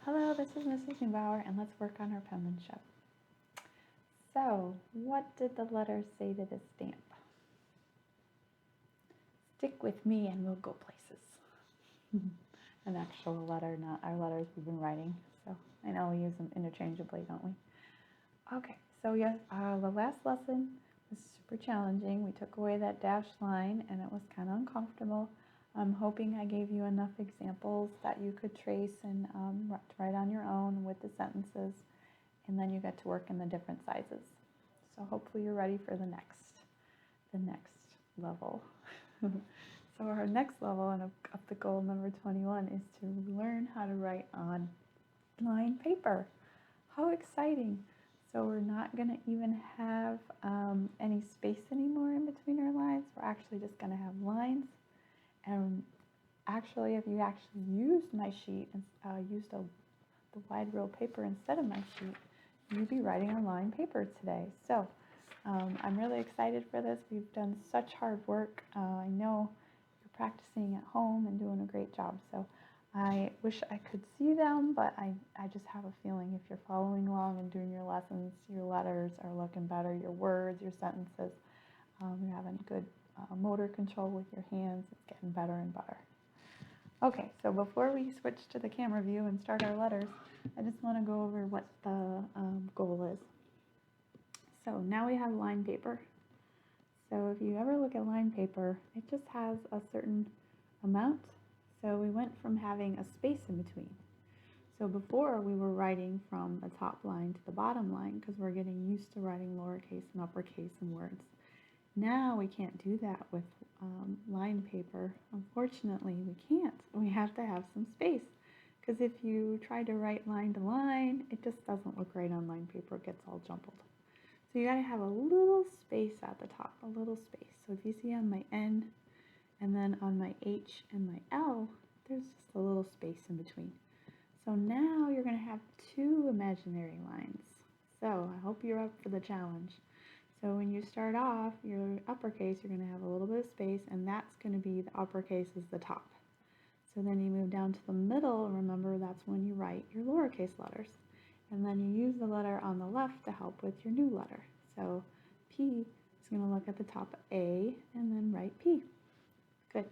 Hello, this is Mrs. Neubauer, and let's work on our penmanship. So, what did the letters say to the stamp? Stick with me and we'll go places. An actual letter, not our letters we've been writing. So, I know we use them interchangeably, don't we? Okay, so yes, the last lesson was super challenging. We took away that dashed line and it was kind of uncomfortable. I'm hoping I gave you enough examples that you could trace and write on your own with the sentences, and then you get to work in the different sizes. So hopefully you're ready for the next level. So our next level and up the goal number 21 is to learn how to write on lined paper. How exciting! So we're not going to even have any space anymore in between our lines. We're actually just going to have lines. And actually, if you actually used my sheet and used the wide roll paper instead of my sheet, you'd be writing on lined paper today. So I'm really excited for this. We've done such hard work. I know you're practicing at home and doing a great job. So I wish I could see them, but I just have a feeling if you're following along and doing your lessons, your letters are looking better, your words, your sentences, you're having good motor control with your hands. It's getting better and better. Okay, so before we switch to the camera view and start our letters, I just want to go over what the goal is. So now we have lined paper. So if you ever look at lined paper, it just has a certain amount. So we went from having a space in between. So before we were writing from the top line to the bottom line because we're getting used to writing lowercase and uppercase in words. Now we can't do that with lined paper. Unfortunately, we can't. We have to have some space because if you try to write line to line, it just doesn't look right on lined paper. It gets all jumbled. So you got to have a little space at the top, a little space. So if you see on my N and then on my H and my L, there's just a little space in between. So now you're going to have two imaginary lines. So I hope you're up for the challenge. So when you start off, your uppercase, you're going to have a little bit of space, and that's going to be the uppercase is the top. So then you move down to the middle, remember that's when you write your lowercase letters. And then you use the letter on the left to help with your new letter. So P is going to look at the top of A and then write P. Good.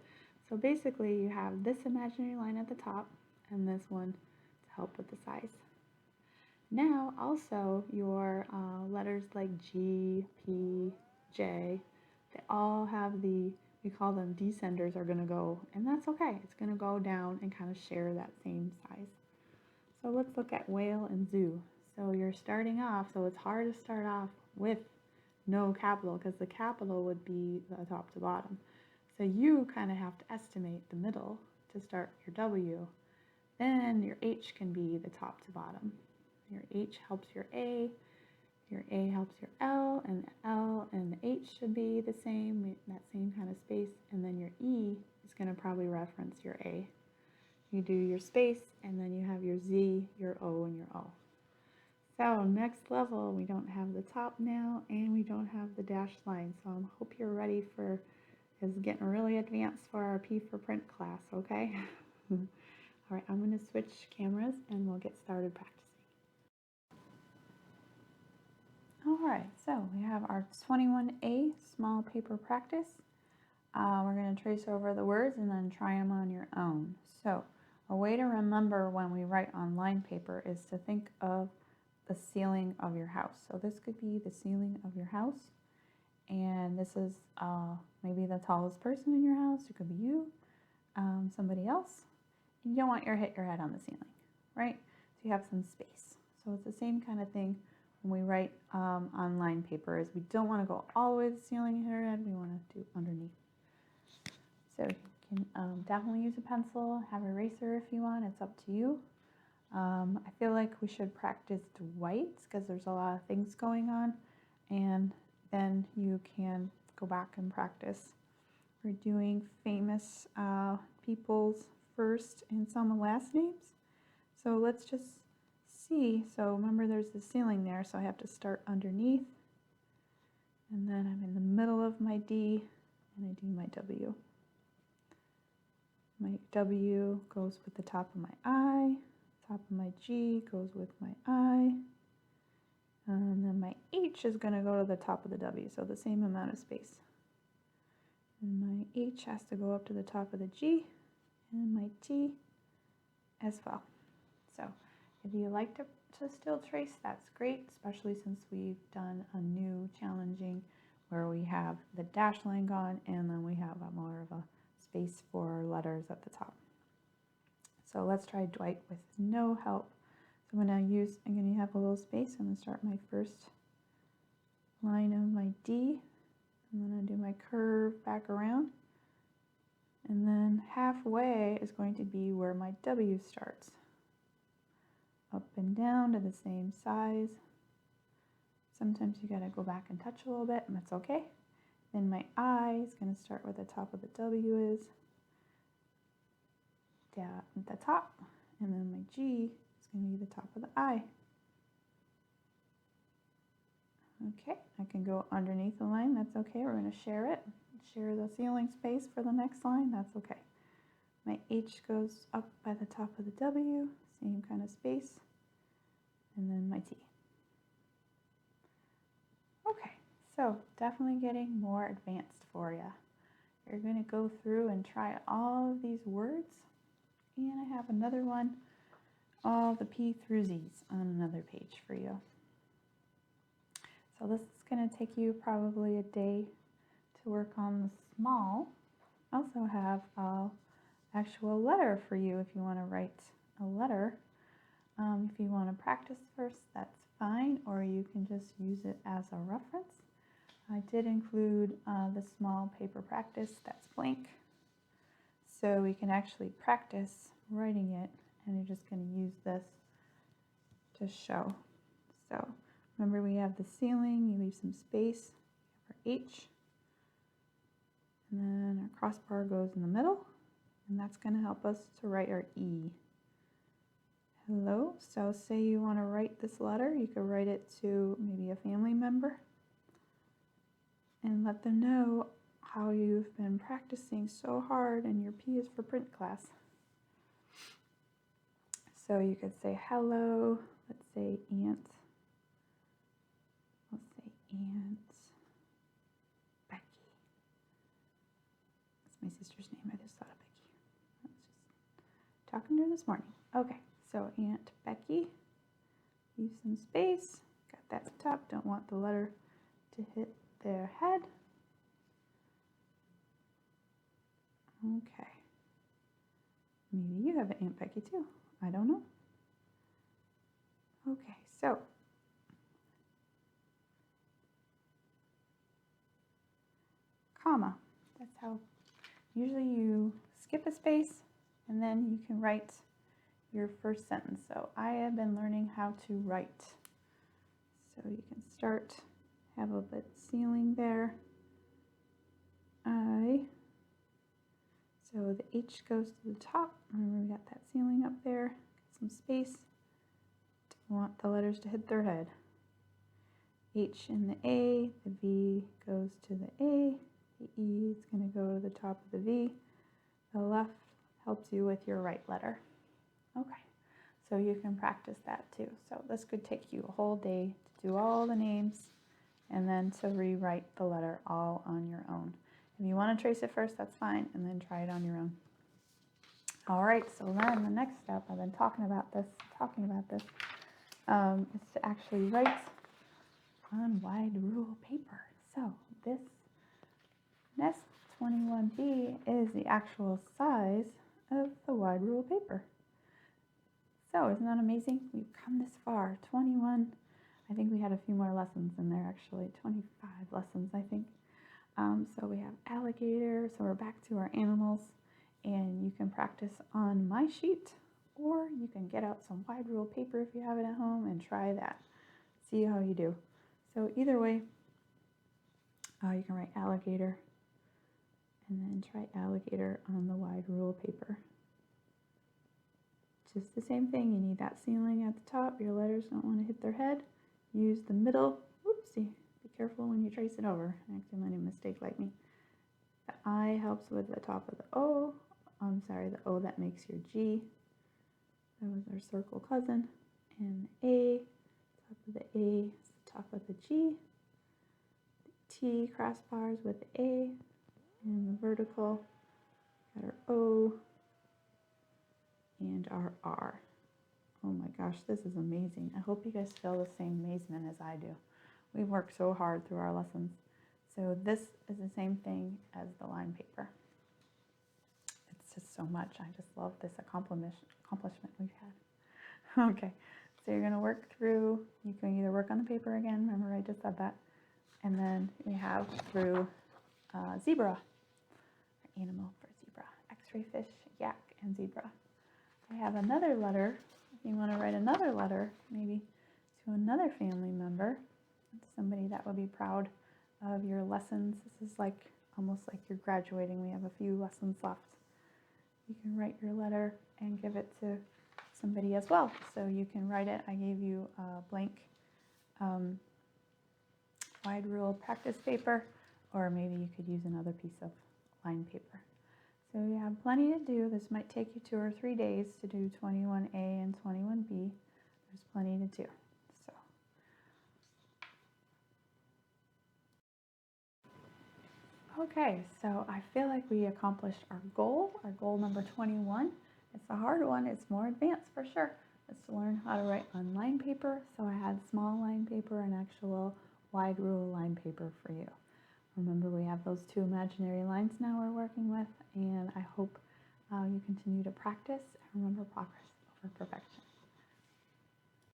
So basically you have this imaginary line at the top and this one to help with the size. Now also your letters like G, P, J, they all have we call them descenders are going to go, and that's okay. It's going to go down and kind of share that same size. So let's look at whale and zoo. So you're starting off, so it's hard to start off with no capital because the capital would be the top to bottom. So you kind of have to estimate the middle to start your W. Then your H can be the top to bottom. Your H helps your A helps your L, and the L and the H should be the same, that same kind of space, and then your E is going to probably reference your A. You do your space, and then you have your Z, your O, and your O. So next level, we don't have the top now, and we don't have the dashed line, so I hope you're ready for, it's getting really advanced for our P for print class, okay? All right, I'm going to switch cameras, and we'll get started practicing. All right, so we have our 21A small paper practice. We're going to trace over the words and then try them on your own. So a way to remember when we write on lined paper is to think of the ceiling of your house. So this could be the ceiling of your house, and this is maybe the tallest person in your house. It could be you, somebody else. You don't want to hit your head on the ceiling, right? So you have some space. So it's the same kind of thing when we write on lined paper, is we don't want to go all the way to the ceiling and hit our head. We want to do underneath. So you can definitely use a pencil, have an eraser if you want. It's up to you. I feel like we should practice whites because there's a lot of things going on, and then you can go back and practice. We're doing famous people's first and some last names. So let's just see. So remember there's the ceiling there, so I have to start underneath, and then I'm in the middle of my D and I do my W. My W goes with the top of my I, top of my G goes with my I. And then my H is going to go to the top of the W, so the same amount of space. And my H has to go up to the top of the G, and my T as well. So if you like to still trace, that's great, especially since we've done a new challenging where we have the dash line gone, and then we have more of a space for letters at the top. So let's try Dwight with no help. So I'm going to have a little space. I'm going to start my first line of my D. I'm going to do my curve back around. And then halfway is going to be where my W starts. Up and down to the same size. Sometimes you got to go back and touch a little bit, and that's okay. Then my I is going to start where the top of the W is. Down at the top. And then my G is going to be the top of the I. Okay, I can go underneath the line, that's okay. We're going to share it. Share the ceiling space for the next line, that's okay. My H goes up by the top of the W, same kind of space. And then my T. Okay, so definitely getting more advanced for you. You're going to go through and try all of these words. And I have another one, all the P through Z's on another page for you. So this is going to take you probably a day to work on the small. I also have an actual letter for you if you want to write a letter. If you want to practice first, that's fine, or you can just use it as a reference. I did include the small paper practice that's blank, so we can actually practice writing it, and you're just going to use this to show. So remember, we have the ceiling, you leave some space for H, and then our crossbar goes in the middle, and that's going to help us to write our E. Hello, so say you want to write this letter, you could write it to maybe a family member and let them know how you've been practicing so hard, and your P is for print class. So you could say hello, let's say Aunt Becky. That's my sister's name, I just thought of Becky. I was just talking to her this morning. Okay, so Aunt Becky, leave some space, got that at the top, don't want the letter to hit their head. Okay, maybe you have an Aunt Becky too, I don't know. Okay, so comma, that's how usually you skip a space and then you can write your first sentence. So I have been learning how to write. So you can start, have a bit ceiling there. So the H goes to the top. Remember, we got that ceiling up there. Get some space. Don't want the letters to hit their head. H in the A, the V goes to the A, the E is going to go to the top of the V. The left helps you with your right letter. Okay, so you can practice that too. So this could take you a whole day to do all the names and then to rewrite the letter all on your own. If you want to trace it first, that's fine, and then try it on your own. All right, so then the next step, I've been talking about this, is to actually write on wide rule paper. So this Nest 21B is the actual size of the wide rule paper. So isn't that amazing? We've come this far, 21. I think we had a few more lessons in there actually, 25 lessons I think. So we have alligator, so we're back to our animals, and you can practice on my sheet, or you can get out some wide rule paper if you have it at home and try that. See how you do. So either way, you can write alligator and then try alligator on the wide rule paper. Just the same thing, you need that ceiling at the top, your letters don't want to hit their head. Use the middle, whoopsie, be careful when you trace it over. I actually made a mistake like me. The I helps with the top of the O, the O that makes your G. That was our circle cousin. And A, top of the A is the top of the G. The T crossbars with the A. And the vertical, got our O and our R. Oh my gosh, this is amazing. I hope you guys feel the same amazement as I do. We've worked so hard through our lessons. So this is the same thing as the line paper. It's just so much. I just love this accomplishment we've had. Okay, so you're going to work through, you can either work on the paper again, remember I just said that, and then we have through zebra, animal for zebra, x-ray fish, yak, and zebra. I have another letter. If you want to write another letter, maybe to another family member, somebody that would be proud of your lessons. This is like almost like you're graduating. We have a few lessons left. You can write your letter and give it to somebody as well. So you can write it. I gave you a blank wide rule practice paper, or maybe you could use another piece of line paper. So you have plenty to do. This might take you 2 or 3 days to do 21A and 21B. There's plenty to do. So, okay, so I feel like we accomplished our goal number 21. It's a hard one. It's more advanced for sure. It's to learn how to write on line paper. So I had small line paper and actual wide rule line paper for you. Remember, we have those 2 imaginary lines now we're working with, and I hope you continue to practice and remember progress over perfection.